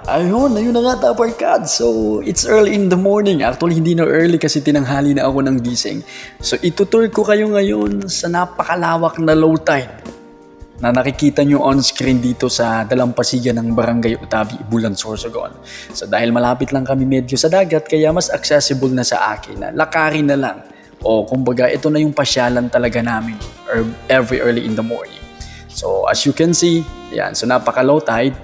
Ayun na nga Taparkad. So, it's early in the morning. Actually, hindi na early kasi tinanghali na ako ng gising. So, itutur ko kayo ngayon sa napakalawak na low tide na nakikita nyo on screen dito sa dalampasigan ng Barangay Utabi, Bulan, Sorsogon. So, dahil malapit lang kami medyo sa dagat, kaya mas accessible na sa akin na lakarin na lang. O kumbaga, ito na yung pasyalan talaga namin every early in the morning. So, as you can see, yan. So, napaka-low tide.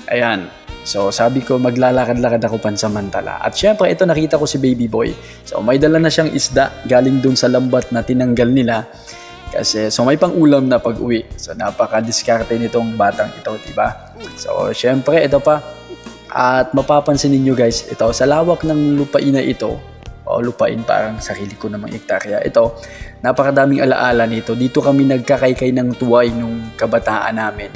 Ayan. So, sabi ko, maglalakad-lakad ako pansamantala. At syempre, ito nakita ko si Baby Boy. So, may dala na siyang isda galing dun sa lambat na tinanggal nila. Kasi, so may pang-ulam na pag-uwi. So, napaka-diskarte nitong batang ito, diba? So, syempre, ito pa. At mapapansin ninyo guys, ito, sa lawak ng lupain na ito, o lupain parang sarili ko namang hektarya, ito, napakadaming alaala nito. Dito kami nagkakaykay ng tuway nung kabataan namin.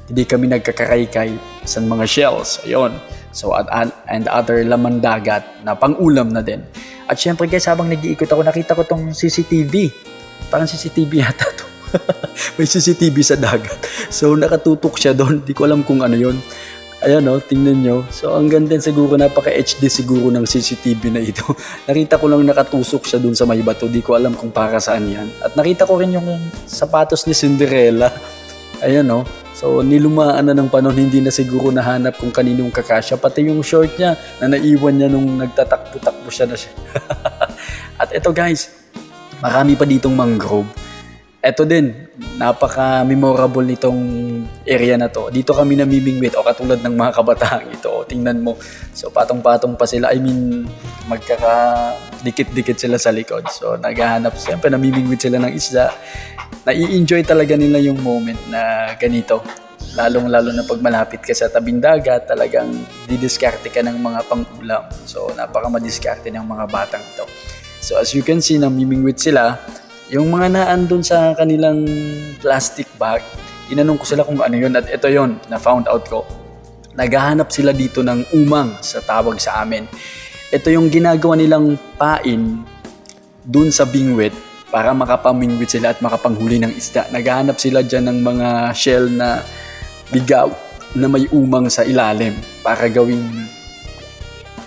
Hindi kami nagkakaraykay sa mga shells. Ayun. So, and other laman dagat na pang-ulam na din. At syempre guys, habang nag-iikot ako, nakita ko tong CCTV. Parang CCTV yata to. May CCTV sa dagat. So, nakatutok siya doon. Di ko alam kung ano yun. Ayan o, tingnan nyo. So, ang ganda siguro, napaka-HD siguro ng CCTV na ito. Nakita ko lang nakatusok siya doon sa may bato. Di ko alam kung para saan yan. At nakita ko rin yung sapatos ni Cinderella. Ayan o. So, nilumaan na ng panahon, hindi na siguro nahanap kung kaninong kakasya. Pati yung short niya na naiwan niya nung nagtatakbo-takbo siya na siya. At ito guys, marami pa ditong mangrove. Ito din, napaka-memorable nitong area na to. Dito kami namimingwit o katulad ng mga kabataan ito. O, tingnan mo. So, patong-patong pa sila. I mean, magkaka-dikit-dikit sila sa likod. So, naghahanap. Siyempre, namimingwit sila ng isda. Nai-enjoy talaga nila yung moment na ganito. Lalong-lalo na pag malapit ka sa tabing dagat, talagang didiskarte ka ng mga pang-ulam. So, napaka-madiskarte ng mga batang ito. So, as you can see, namimingwit sila. Yung mga naandun sa kanilang plastic bag, tinanong ko sila kung ano yun. At ito yun, na-found out ko. Naghahanap sila dito ng umang sa tawag sa amin. Ito yung ginagawa nilang pain dun sa bingwit para makapamingwit sila at makapanghuli ng isda. Naghahanap sila dyan ng mga shell na bigaw na may umang sa ilalim para gawing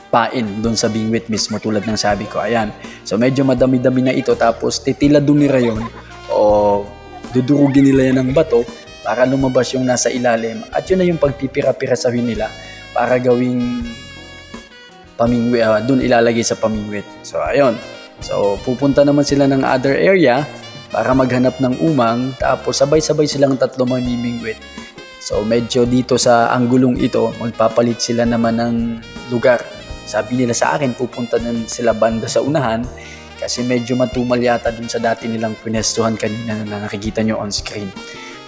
pain doon sa bingwit mismo tulad ng sabi ko. Ayan. So medyo madami-dami na ito tapos titilado nila yun o dudurugin nila yan ng bato para lumabas yung nasa ilalim. At yun na yung pagpipira-pirasahin nila para gawing pamingwit. Doon ilalagay sa pamingwit. So ayun. So, pupunta naman sila ng other area para maghanap ng umang tapos sabay-sabay silang tatlo mamimingwit. So, medyo dito sa anggulong ito, magpapalit sila naman ng lugar. Sabi nila sa akin, pupunta na sila banda sa unahan kasi medyo matumal yata dun sa dati nilang pinestuhan kanina na nakikita nyo on screen.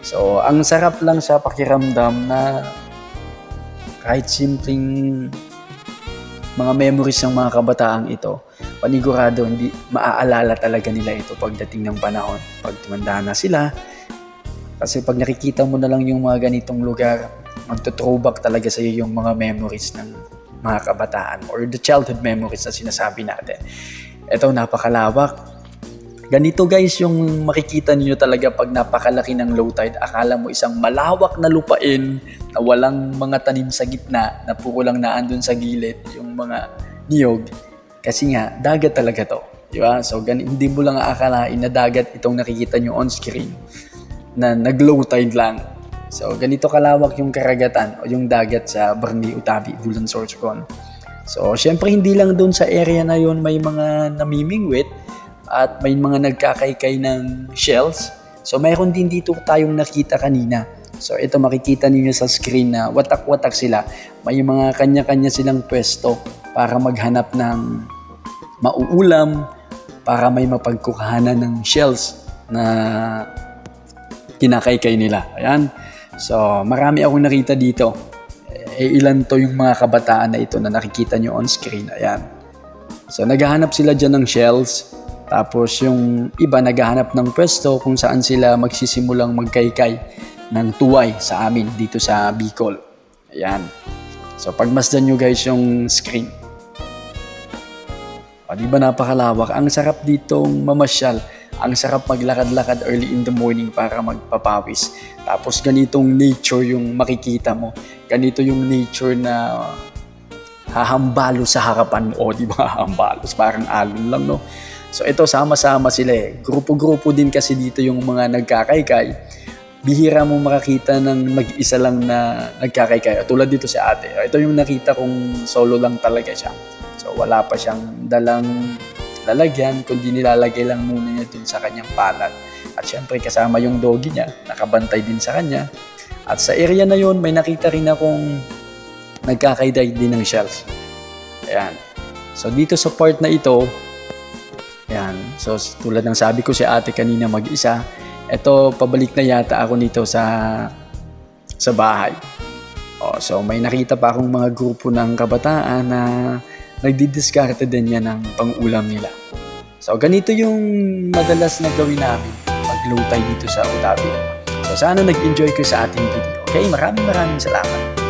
So, ang sarap lang sa pakiramdam na kahit simpleng mga memories ng mga kabataang ito, panigurado hindi maaalala talaga nila ito pagdating ng panahon. Pag tumanda na sila, kasi pag nakikita mo na lang yung mga ganitong lugar, magto-throwback talaga sa iyo yung mga memories ng mga kabataan or the childhood memories na sinasabi natin. Ito, napakalawak. Ganito guys yung makikita niyo talaga pag napakalaki ng low tide. Akala mo isang malawak na lupain na walang mga tanim sa gitna, na puro lang naandun sa gilid yung mga niyog. Kasi nga, dagat talaga to. Diba? So, hindi mo lang aakalain na dagat itong nakikita nyo on screen na nag-low tide lang. So, ganito kalawak yung karagatan o yung dagat sa Barangay Utabi, Bulan, Sorsogon. So, syempre hindi lang doon sa area na yon may mga namimingwit at may mga nagkakaykay ng shells. So, mayroon din dito tayong nakita kanina. So, ito makikita niyo sa screen na watak-watak sila. May mga kanya-kanya silang pwesto para maghanap ng mauulam, para may mapagkukahanan ng shells na kinakaykay nila. Ayan. So, marami akong nakita dito. Ilan to yung mga kabataan na ito na nakikita nyo on screen. Ayan. So, naghahanap sila dyan ng shells. Tapos, yung iba naghahanap ng pwesto kung saan sila magsisimulang magkaykay ng tuway sa amin dito sa Bicol. Ayan. So, pagmasdan nyo guys yung screen. O, di ba napakalawak? Ang sarap ditong mamasyal. Ang sarap maglakad-lakad early in the morning para magpapawis. Tapos ganitong nature yung makikita mo. ganito yung nature na hahambalo sa harapan mo. O, di ba? Hahambalos, parang alon lang, no? So ito, sama-sama sila eh. Grupo-grupo din kasi dito yung mga nagkakaykay. Bihira mo makakita ng mag-isa lang na nagkakaykay. Tulad dito si ate. Ito yung nakita kong solo lang talaga siya. So wala pa siyang dalang lalagyan, kundi nilalagay lang muna niya dun sa kanyang palad. At syempre kasama yung doggy niya, nakabantay din sa kanya. At sa area na yun, may nakita rin akong nagkakaiday din ng shells. Ayan. So dito sa part na ito, ayan. So tulad ng sabi ko si ate kanina mag-isa, eto pabalik na yata ako nito sa bahay. So may nakita pa akong mga grupo ng kabataan na nagdidiskarte din yan ng pang-ulam nila. So ganito yung madalas na gawin namin maglutay dito sa Otabil. So sana nag-enjoy kayo sa ating video. Okay, maraming salamat.